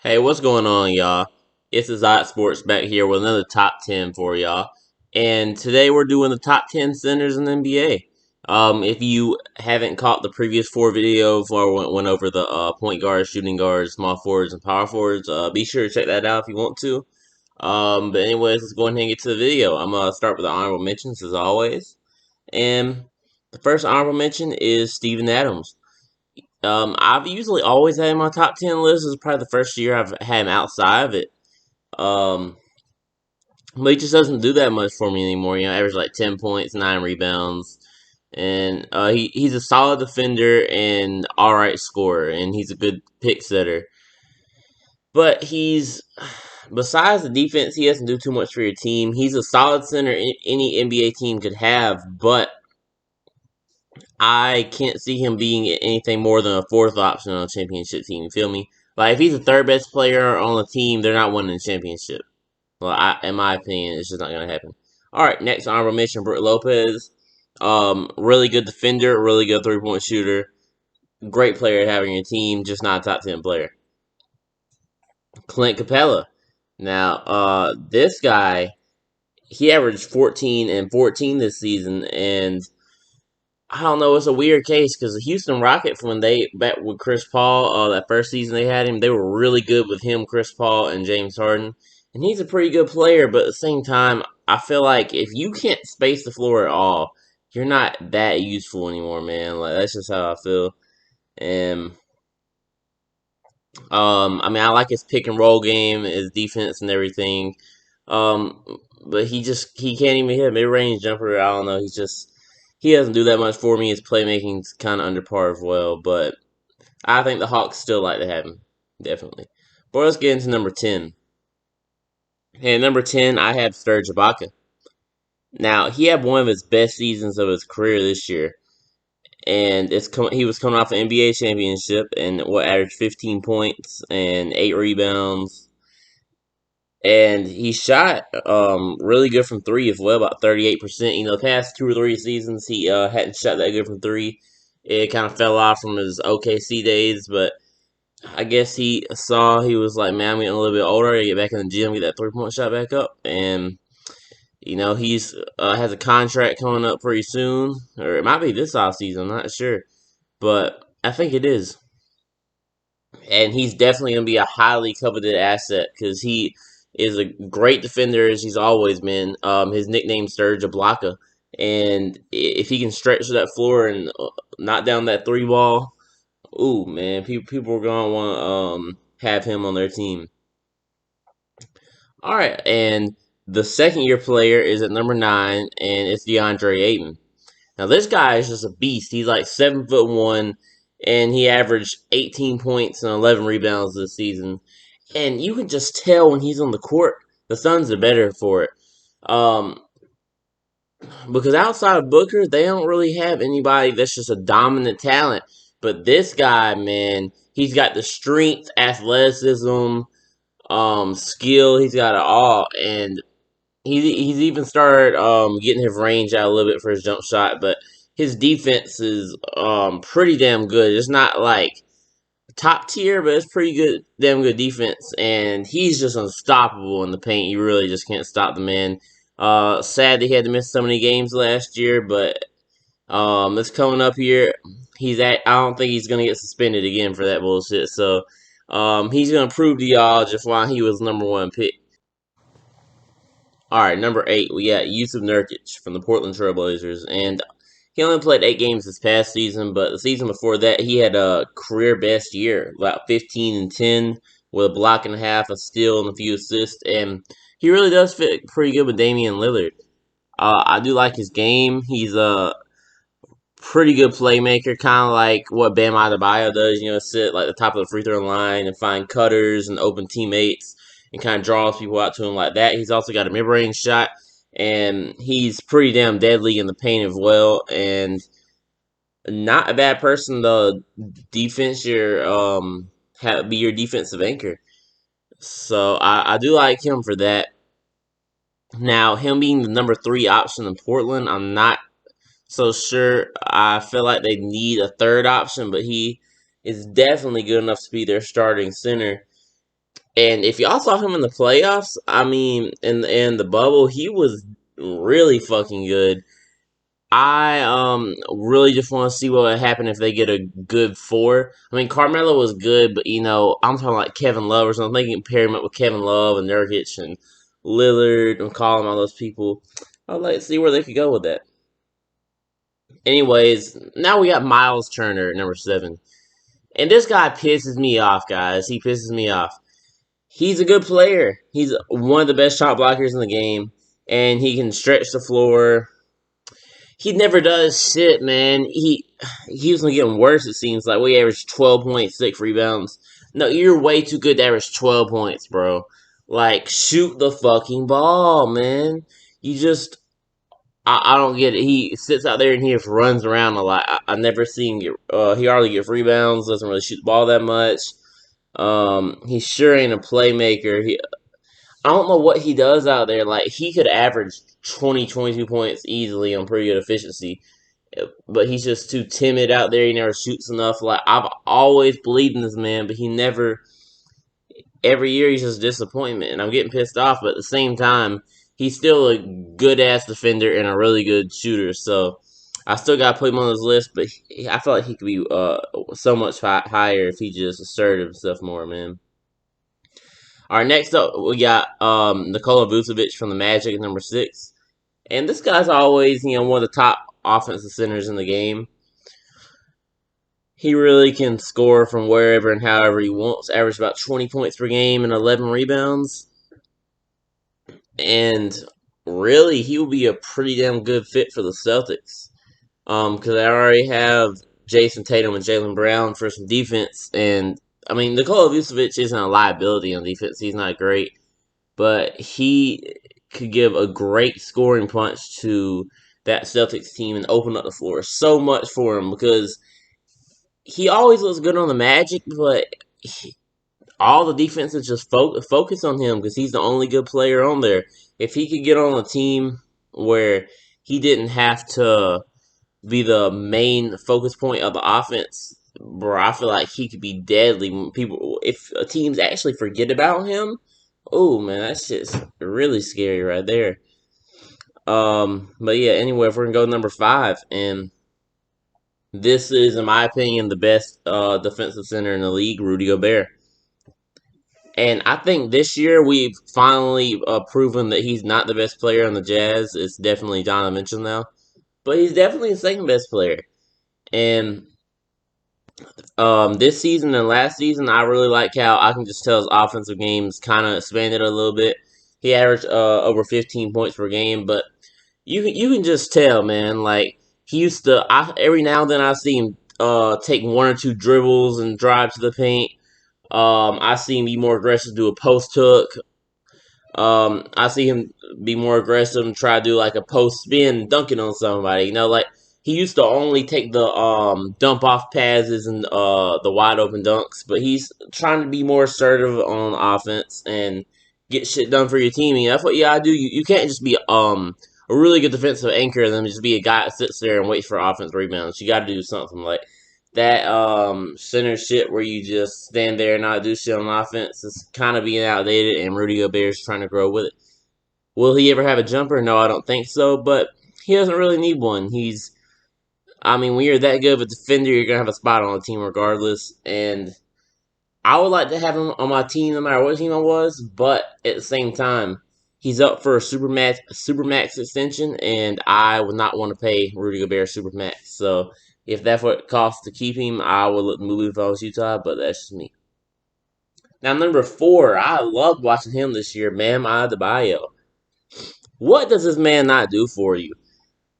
Hey, what's going on, y'all? It's Zot Sports back here with another top 10 for y'all. And today we're doing the top 10 centers in the NBA. If you haven't caught the previous four videos where I went over the point guards, shooting guards, small forwards, and power forwards, be sure to check that out if you want to. But anyways, let's go ahead and get to the video. I'm going to start with the honorable mentions as always. And the first honorable mention is Steven Adams. I've usually always had him on my top 10 list. This is probably the first year I've had him outside of it. Um, but he just doesn't do that much for me anymore. Average like 10 points, 9 rebounds. And he's a solid defender and alright scorer. And he's a good pick setter. But besides the defense, he doesn't do too much for your team. He's a solid center any NBA team could have. But I can't see him being anything more than a fourth option on a championship team. You feel me? Like if he's the third best player on the team, they're not winning the championship. Well, in my opinion, it's just not gonna happen. All right, next honorable mention: Brook Lopez. Really good defender, really good 3-point shooter, great player to have on your team, just not a top 10 player. Clint Capela. Now, this guy, he averaged 14 and 14 this season, and I don't know. It's a weird case because the Houston Rockets, when they back with Chris Paul, that first season they had him, they were really good with him, Chris Paul, and James Harden, and he's a pretty good player. But at the same time, I feel like if you can't space the floor at all, you're not that useful anymore, man. Like that's just how I feel. And I mean, I like his pick and roll game, his defense, and everything. Um, but he can't even hit a mid range jumper. I don't know. He doesn't do that much for me. His playmaking's kind of under par as well. But I think the Hawks still like to have him, definitely. But let's get into number 10. And number 10, I have Serge Ibaka. Now he had one of his best seasons of his career this year, and he was coming off an NBA championship and averaged 15 points and 8 rebounds. And he shot really good from three as well, about 38%. The past 2 or 3 seasons he hadn't shot that good from three. It kind of fell off from his OKC days, but I guess he was like, man, I'm getting a little bit older. I gotta get back in the gym, get that 3-point shot back up, and he's has a contract coming up pretty soon, or it might be this off season. I'm not sure, but I think it is, and he's definitely gonna be a highly coveted asset because he is a great defender as he's always been. His nickname's Serge Ibaka, and if he can stretch that floor and knock down that three ball, ooh man, people are gonna want to have him on their team. All right, and the second year player is at number 9, and it's DeAndre Ayton. Now this guy is just a beast. He's like 7'1", and he averaged 18 points and 11 rebounds this season. And you can just tell when he's on the court, the Suns are better for it. Um, because outside of Booker, they don't really have anybody that's just a dominant talent. But this guy, man, he's got the strength, athleticism, skill. He's got it all, and he's even started getting his range out a little bit for his jump shot. But his defense is pretty damn good. It's not like top tier, but it's pretty good, damn good defense, and he's just unstoppable in the paint. You really just can't stop the man. Sad that he had to miss so many games last year, but it's coming up here. I don't think he's gonna get suspended again for that bullshit. So, he's gonna prove to y'all just why he was #1 pick. All right, number 8, we got Yusuf Nurkic from the Portland Trailblazers, and he only played 8 games this past season, but the season before that, he had a career best year, about 15 and 10 with a block and a half, a steal, and a few assists, and he really does fit pretty good with Damian Lillard. I do like his game. He's a pretty good playmaker, kind of like what Bam Adebayo does. Sit like the top of the free throw line and find cutters and open teammates and kind of draws people out to him like that. He's also got a mid-range shot, and he's pretty damn deadly in the paint as well. And not a bad person to defense your be your defensive anchor. So I do like him for that. Now him being the number 3 option in Portland, I'm not so sure. I feel like they need a third option, but he is definitely good enough to be their starting center. And if y'all saw him in the playoffs, I mean, in the bubble, he was really fucking good. I really just want to see what would happen if they get a good four. I mean, Carmelo was good, but I'm talking like Kevin Love or something. They can pair him up with Kevin Love and Nurkic and Lillard and McCollum, all those people. I'd like to see where they could go with that. Anyways, now we got Myles Turner, number 7. And this guy pisses me off, guys. He pisses me off. He's a good player. He's one of the best shot blockers in the game, and he can stretch the floor. He never does shit, man. He's getting worse. It seems like we averaged 12.6 rebounds. No, you're way too good to average 12 points, bro. Like, shoot the fucking ball, man. You just I don't get it. He sits out there and he just runs around a lot. I never seen him get. He hardly gets rebounds. Doesn't really shoot the ball that much. He sure ain't a playmaker. I don't know what he does out there. Like he could average 20, 22 points easily on pretty good efficiency, but he's just too timid out there. He never shoots enough. Like I've always believed in this man, but he never. Every year he's just a disappointment, and I'm getting pissed off. But at the same time, he's still a good ass defender and a really good shooter. So I still got to put him on this list. But I feel like he could be so much higher if he just asserted himself more, man. All right, next up we got Nikola Vucevic from the Magic at number 6, and this guy's always one of the top offensive centers in the game. He really can score from wherever and however he wants. Average about 20 points per game and 11 rebounds. And really, he would be a pretty damn good fit for the Celtics. Because I already have Jason Tatum and Jaylen Brown for some defense. And, I mean, Nikola Vucevic isn't a liability on defense. He's not great. But he could give a great scoring punch to that Celtics team and open up the floor so much for him because he always looks good on the Magic, but all the defenses just focus on him because he's the only good player on there. If he could get on a team where he didn't have to be the main focus point of the offense, bro, I feel like he could be deadly. If teams actually forget about him, oh man, that shit's really scary right there. But yeah, anyway, if we're gonna go number 5, and this is, in my opinion, the best defensive center in the league, Rudy Gobert. And I think this year we've finally proven that he's not the best player on the Jazz. It's definitely Donovan Mitchell now. But he's definitely the second best player. And this season and last season, I really like how I can just tell his offensive game's kind of expanded a little bit. He averaged over 15 points per game, but you can just tell, man. Like he used to, every now and then I see him take one or two dribbles and drive to the paint. I see him be more aggressive, do a post hook. I see him be more aggressive and try to do like a post spin, dunking on somebody. Like he used to only take the dump off passes and the wide open dunks, but he's trying to be more assertive on offense and get shit done for your team. And that's what you gotta do. You can't just be a really good defensive anchor and then just be a guy that sits there and waits for offense rebounds. You gotta do something like that center shit where you just stand there and not do shit on offense is kind of being outdated, and Rudy Gobert's trying to grow with it. Will he ever have a jumper? No, I don't think so, but he doesn't really need one. When you're that good of a defender, you're going to have a spot on the team regardless, and I would like to have him on my team no matter what team I was, but at the same time, he's up for a supermax extension, and I would not want to pay Rudy Gobert supermax, so if that's what it costs to keep him, I would look to move if I was Utah, but that's just me. Now, number 4, I loved watching him this year, Bam Adebayo. What does this man not do for you?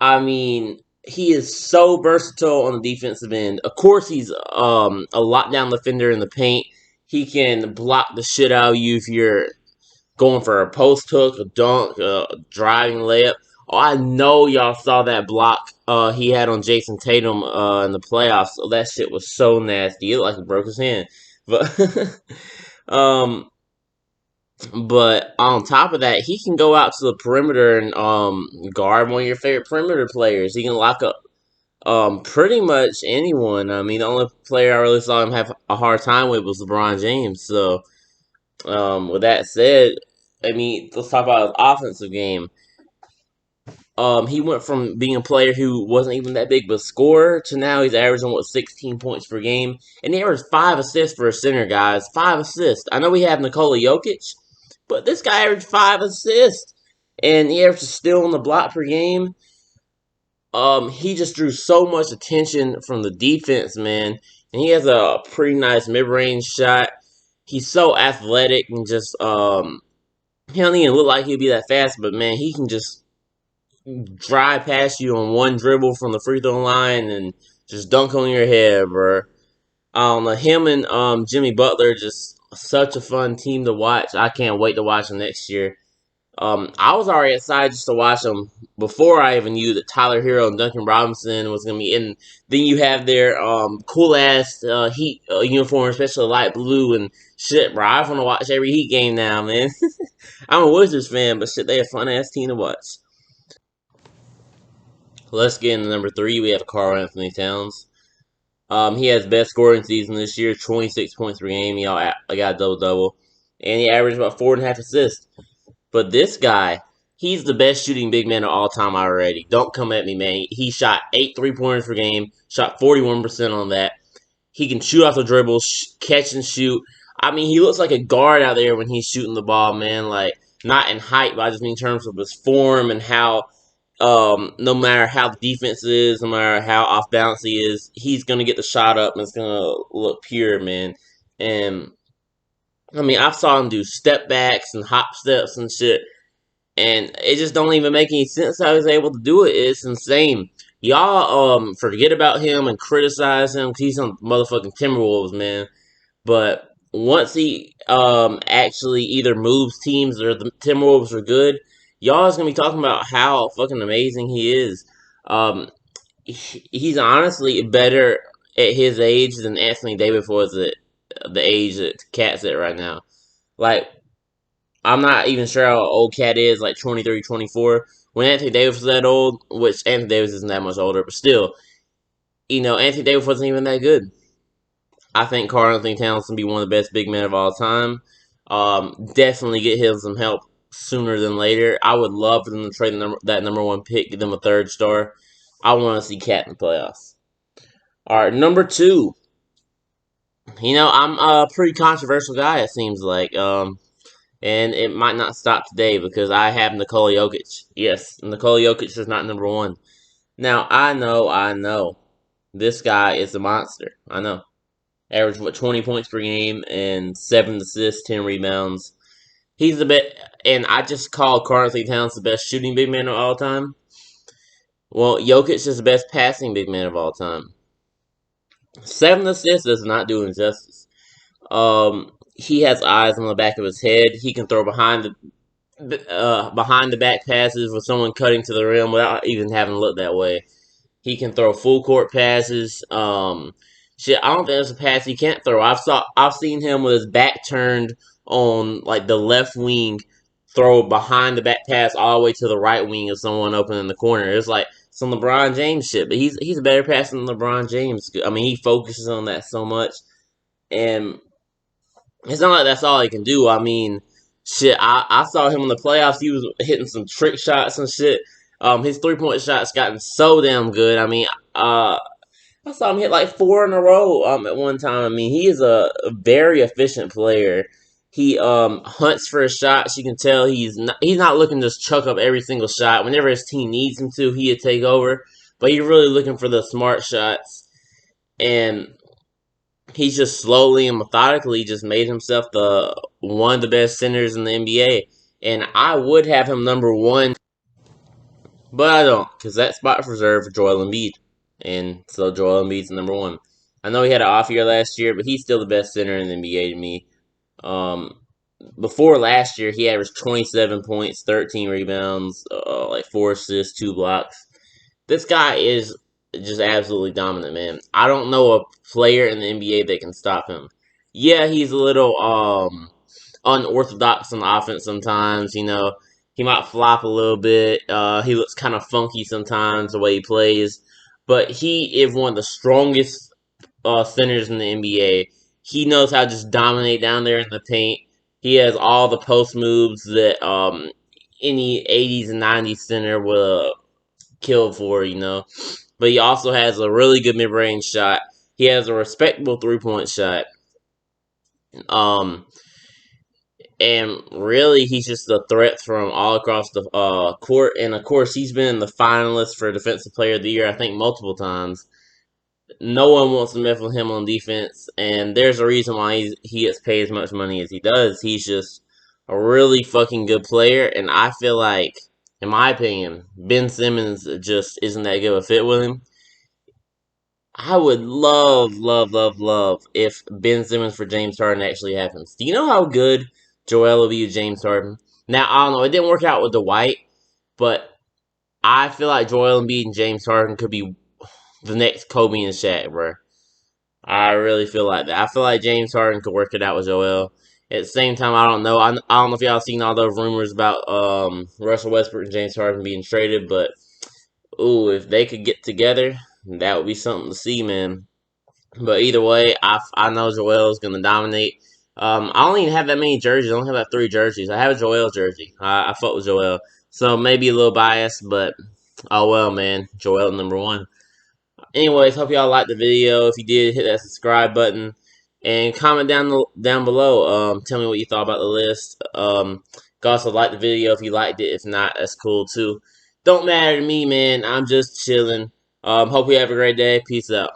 I mean, he is so versatile on the defensive end. Of course, he's a lockdown defender in the paint. He can block the shit out of you if you're going for a post hook, a dunk, a driving layup. Oh, I know y'all saw that block he had on Jason Tatum in the playoffs. So that shit was so nasty. It looked like he broke his hand. But but on top of that, he can go out to the perimeter and guard one of your favorite perimeter players. He can lock up pretty much anyone. I mean, the only player I really saw him have a hard time with was LeBron James. So With that said, I mean, let's talk about his offensive game. He went from being a player who wasn't even that big of a scorer to now he's averaging 16 points per game, and he averaged 5 assists for a center, guys. 5 assists. I know we have Nikola Jokic, but this guy averaged 5 assists, and he averaged a steal on the block per game. He just drew so much attention from the defense, man, and he has a pretty nice mid-range shot. He's so athletic and just he don't even look like he'll be that fast, but man, he can just drive past you on one dribble from the free throw line and just dunk on your head, bro. I don't know. Him and Jimmy Butler just such a fun team to watch. I can't wait to watch them next year. I was already excited just to watch them before I even knew that Tyler Hero and Duncan Robinson was gonna be in. Then you have their cool ass Heat uniform, especially light blue and shit, bro. I want to watch every Heat game now, man. I'm a Wizards fan, but shit, they a fun ass team to watch. Let's get into number three. We have Karl Anthony Towns. He has best scoring season this year, 26 points per game. He got a double double, and he averaged about 4.5 assists. But this guy, he's the best shooting big man of all time already. Don't come at me, man. He shot 8 3-pointers per game, shot 41% on that. He can shoot off the dribble, catch and shoot. I mean, he looks like a guard out there when he's shooting the ball, man. Like, not in height, but I just mean in terms of his form and how no matter how the defense is, no matter how off balance he is, he's gonna get the shot up and it's gonna look pure, man. And I mean, I saw him do step backs and hop steps and shit, and it just don't even make any sense how he's able to do it. It's insane. Y'all forget about him and criticize him because he's on motherfucking Timberwolves, man. But once he actually either moves teams or the Timberwolves are good, y'all is gonna be talking about how fucking amazing he is. Um, he's honestly better at his age than Anthony Davis was at the age that Cat's at right now. Like, I'm not even sure how old Cat is, like 23, 24. When Anthony Davis was that old, which Anthony Davis isn't that much older, but still, Anthony Davis wasn't even that good. I think Karl Anthony Towns can be one of the best big men of all time. Definitely get him some help sooner than later. I would love for them to trade that number one pick, give them a third star. I want to see Cat in the playoffs. All right, number two. I'm a pretty controversial guy, it seems like. And it might not stop today because I have Nikola Jokic. Yes, Nikola Jokic is not number one. Now, I know. This guy is a monster. I know. Average, 20 points per game and 7 assists, 10 rebounds. He's the best, and I just called Karl Anthony Towns the best shooting big man of all time. Well, Jokic is the best passing big man of all time. 7 assists does not do him justice. He has eyes on the back of his head. He can throw behind the back passes with someone cutting to the rim without even having to look that way. He can throw full court passes. Shit, I don't think there's a pass he can't throw. I've seen him with his back turned on like the left wing, throw behind the back pass all the way to the right wing of someone open in the corner. It's like some LeBron James shit, but he's a better passer than LeBron James. I mean, he focuses on that so much, and it's not like that's all he can do. I mean, shit, I saw him in the playoffs. He was hitting some trick shots and shit. His 3-point shots gotten so damn good. I mean, I saw him hit like 4 in a row at one time. I mean, he is a very efficient player. He hunts for his shots. You can tell he's not looking to just chuck up every single shot. Whenever his team needs him to, he'll take over. But he's really looking for the smart shots. And he's just slowly and methodically just made himself the one of the best centers in the NBA. And I would have him number one, but I don't, because that spot's reserved for Joel Embiid. And so Joel Embiid's number one. I know he had an off year last year, but he's still the best center in the NBA to me. Um, Before last year, he averaged 27 points, 13 rebounds, like 4 assists, 2 blocks. This guy is just absolutely dominant, man. I don't know a player in the NBA that can stop him. Yeah, he's a little unorthodox on offense sometimes. He might flop a little bit. He looks kind of funky sometimes the way he plays, but he is one of the strongest centers in the NBA. He knows how to just dominate down there in the paint. He has all the post moves that any 80s and 90s center will kill for, you know. But he also has a really good mid range shot. He has a respectable 3-point shot. Um, and really, he's just a threat from all across the court. And of course, he's been the finalist for Defensive Player of the Year, I think, multiple times. No one wants to mess with him on defense, and there's a reason why he gets paid as much money as he does. He's just a really fucking good player, and I feel like, in my opinion, Ben Simmons just isn't that good of a fit with him. I would love, love, love, love if Ben Simmons for James Harden actually happens. Do you know how good Joel will be with James Harden? Now, I don't know, it didn't work out with Dwight, but I feel like Joel Embiid and James Harden could be the next Kobe and Shaq, bro. I really feel like that. I feel like James Harden could work it out with Joel. At the same time, I don't know. I don't know if y'all seen all those rumors about Russell Westbrook and James Harden being traded, but ooh, if they could get together, that would be something to see, man. But either way, I know Joel is gonna dominate. I don't even have that many jerseys. I only have like 3 jerseys. I have a Joel jersey. I fuck with Joel, so maybe a little biased, but oh well, man. Joel #1. Anyways, hope y'all liked the video. If you did, hit that subscribe button and comment down below. Tell me what you thought about the list. Also like the video if you liked it. If not, that's cool too. Don't matter to me, man. I'm just chilling. Hope you have a great day. Peace out.